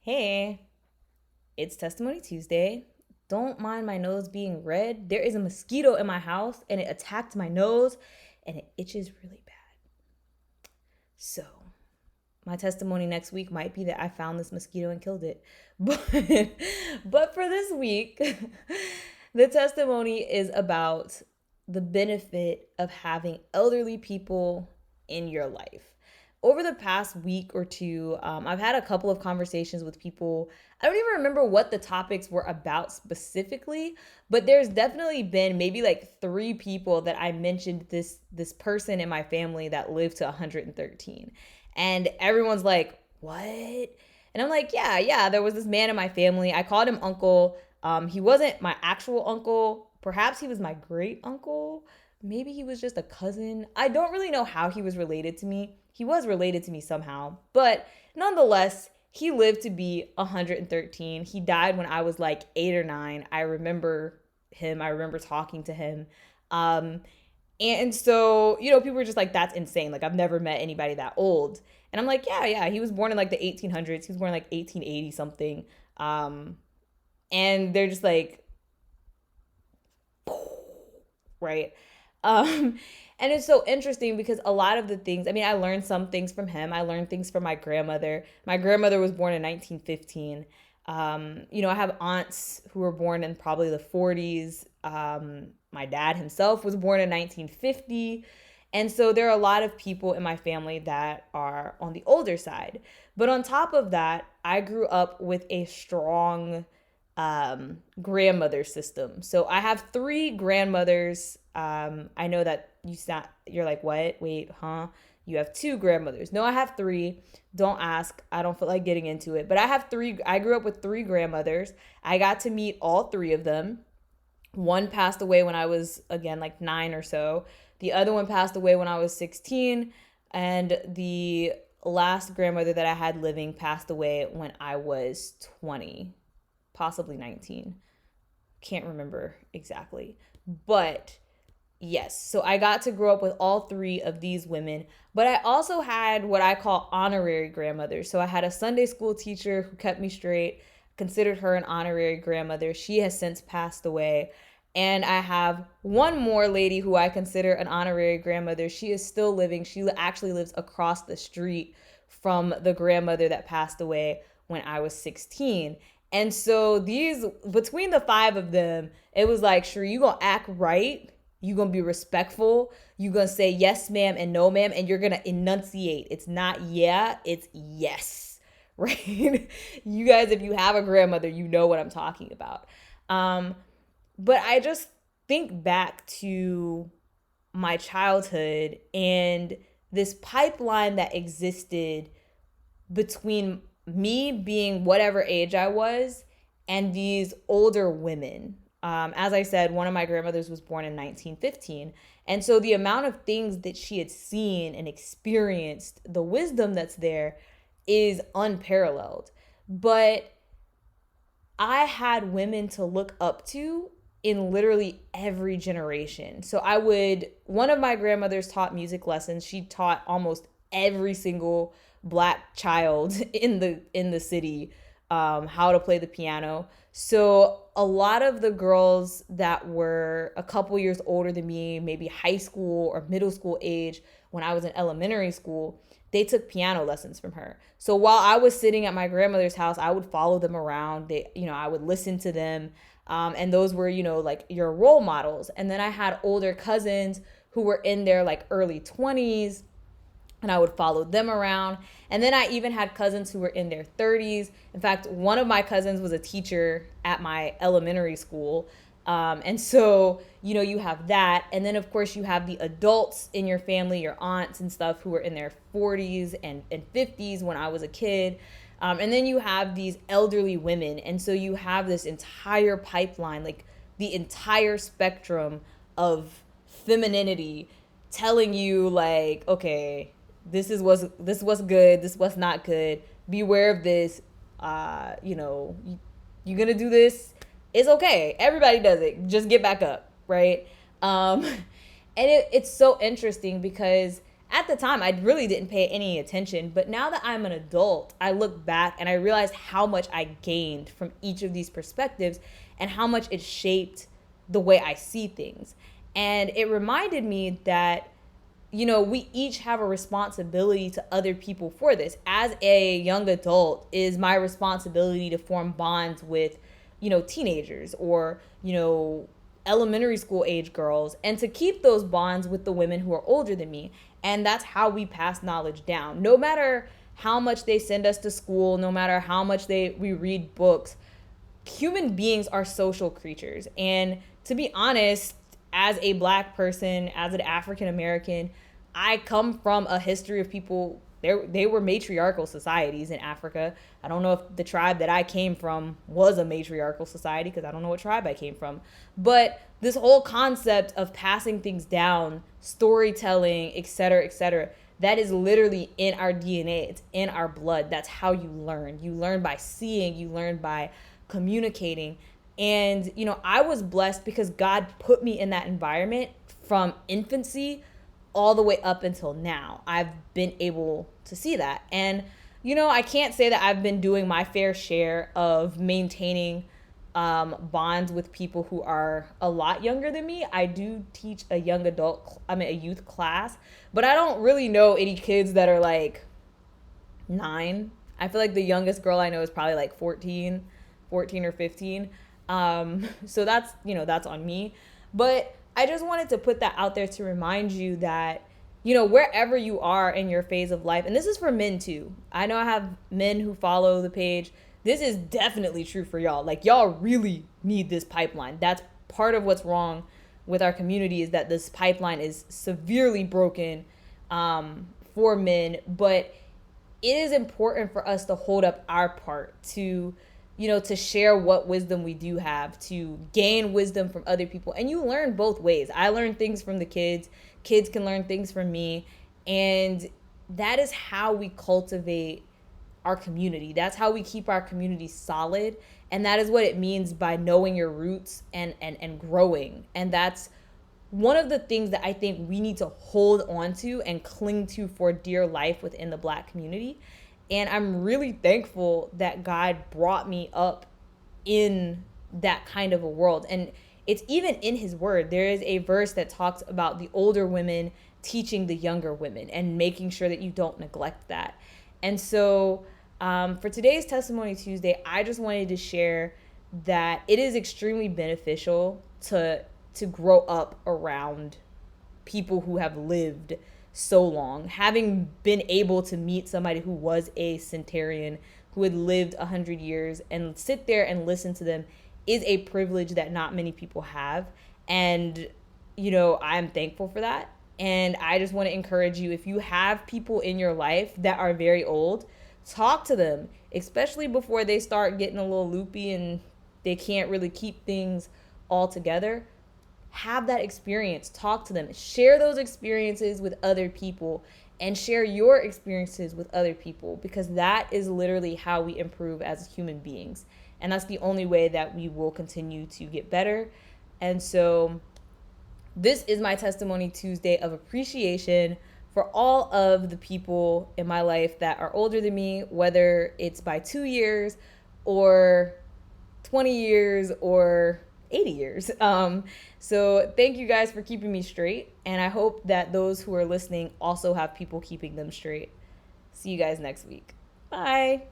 Hey, it's Testimony Tuesday. Don't mind my nose being red. There is a mosquito in my house and it attacked my nose and it itches really bad. So, my testimony next week might be that I found this mosquito and killed it. But but for this week, the testimony is about the benefit of having elderly people in your life. Over the past week or two, I've had a couple of conversations with people. I don't even remember what the topics were about specifically, but there's definitely been maybe like three people that I mentioned this person in my family that lived to 113. And everyone's like, "What?" And I'm like, "Yeah, there was this man in my family. I called him uncle. He wasn't my actual uncle. Perhaps he was my great uncle. Maybe he was just a cousin. I don't really know how he was related to me. He was related to me somehow, but nonetheless, he lived to be 113. He died when I was like 8 or 9. I remember him. I remember talking to him. Um, and so, people were just like, that's insane. Like, I've never met anybody that old. And I'm like, yeah. He was born in like the 1800s. He was born in like 1880 something. And they're just like, right? Um, and it's so interesting because a lot of the things, I mean, I learned some things from him. I learned things from my grandmother. My grandmother was born in 1915. I have aunts who were born in probably the 40s. My dad himself was born in 1950. And so there are a lot of people in my family that are on the older side. But on top of that, I grew up with a strong grandmother system. So I have three grandmothers. I know that you're like, what? Wait, huh? You have two grandmothers. No, I have three. Don't ask. I don't feel like getting into it. But I have three. I grew up with three grandmothers. I got to meet all three of them. One passed away when I was, again, like 9 or so. The other one passed away when I was 16. And the last grandmother that I had living passed away when I was 20, possibly 19. Can't remember exactly. But yes, so I got to grow up with all three of these women, but I also had what I call honorary grandmothers. So I had a Sunday school teacher who kept me straight, considered her an honorary grandmother. She has since passed away. And I have one more lady who I consider an honorary grandmother. She is still living. She actually lives across the street from the grandmother that passed away when I was 16. And so between the five of them, it was like, sure, you gonna act right, you gonna be respectful, you gonna say yes ma'am and no ma'am, and you're gonna enunciate. It's not yeah, it's yes. Right? You guys, if you have a grandmother, you know what I'm talking about. But I just think back to my childhood and this pipeline that existed between me being whatever age I was and these older women. As I said, one of my grandmothers was born in 1915. And so the amount of things that she had seen and experienced, the wisdom that's there is unparalleled. But I had women to look up to in literally every generation. So one of my grandmothers taught music lessons. She taught almost every single black child in the city how to play the piano. So a lot of the girls that were a couple years older than me, maybe high school or middle school age, when I was in elementary school, they took piano lessons from her. So while I was sitting at my grandmother's house, I would follow them around. I would listen to them. And those were, like your role models. And then I had older cousins who were in their like early 20s, and I would follow them around. And then I even had cousins who were in their 30s. In fact, one of my cousins was a teacher at my elementary school. And so, you have that. And then, of course, you have the adults in your family, your aunts and stuff who were in their 40s and 50s when I was a kid. And then you have these elderly women. And so you have this entire pipeline, like the entire spectrum of femininity telling you like, okay, this was good, this was not good. Beware of this. You're gonna do this. It's okay. Everybody does it. Just get back up, right? And it's so interesting because At the time, I really didn't pay any attention, but now that I'm an adult, I look back and I realize how much I gained from each of these perspectives and how much it shaped the way I see things. And it reminded me that, we each have a responsibility to other people for this. As a young adult, it is my responsibility to form bonds with, teenagers or, elementary school age girls, and to keep those bonds with the women who are older than me. And that's how we pass knowledge down. No matter how much they send us to school, no matter how much we read books, human beings are social creatures. And to be honest, as a Black person, as an African American, I come from a history of people. They were matriarchal societies in Africa. I don't know if the tribe that I came from was a matriarchal society, because I don't know what tribe I came from. But this whole concept of passing things down, storytelling, et cetera, that is literally in our DNA. It's in our blood. That's how you learn. You learn by seeing, you learn by communicating. And, I was blessed because God put me in that environment from infancy all the way up until now. I've been able to see that. And, I can't say that I've been doing my fair share of maintaining bonds with people who are a lot younger than me. I do teach a youth class, but I don't really know any kids that are like 9. I feel like the youngest girl I know is probably like 14 or 15. So that's on me. But I just wanted to put that out there to remind you that, wherever you are in your phase of life, and this is for men too. I know I have men who follow the page. This is definitely true for y'all. Like, y'all really need this pipeline. That's part of what's wrong with our community, is that this pipeline is severely broken for men. But it is important for us to hold up our part, to share what wisdom we do have, to gain wisdom from other people. And you learn both ways. I learn things from the kids. Kids can learn things from me. And that is how we cultivate our community. That's how we keep our community solid. And that is what it means by knowing your roots and growing. And that's one of the things that I think we need to hold on to and cling to for dear life within the Black community. And I'm really thankful that God brought me up in that kind of a world. And it's even in his word. There is a verse that talks about the older women teaching the younger women and making sure that you don't neglect that. And so for today's Testimony Tuesday, I just wanted to share that it is extremely beneficial to grow up around people who have lived so long. Having been able to meet somebody who was a centenarian, who had lived 100 years, and sit there and listen to them is a privilege that not many people have. And, I'm thankful for that. And I just want to encourage you, if you have people in your life that are very old, talk to them, especially before they start getting a little loopy and they can't really keep things all together. Have that experience, talk to them, share those experiences with other people, and share your experiences with other people, because that is literally how we improve as human beings. And that's the only way that we will continue to get better. And so this is my Testimony Tuesday of appreciation for all of the people in my life that are older than me, whether it's by 2 years or 20 years or 80 years. So thank you guys for keeping me straight. And I hope that those who are listening also have people keeping them straight. See you guys next week. Bye.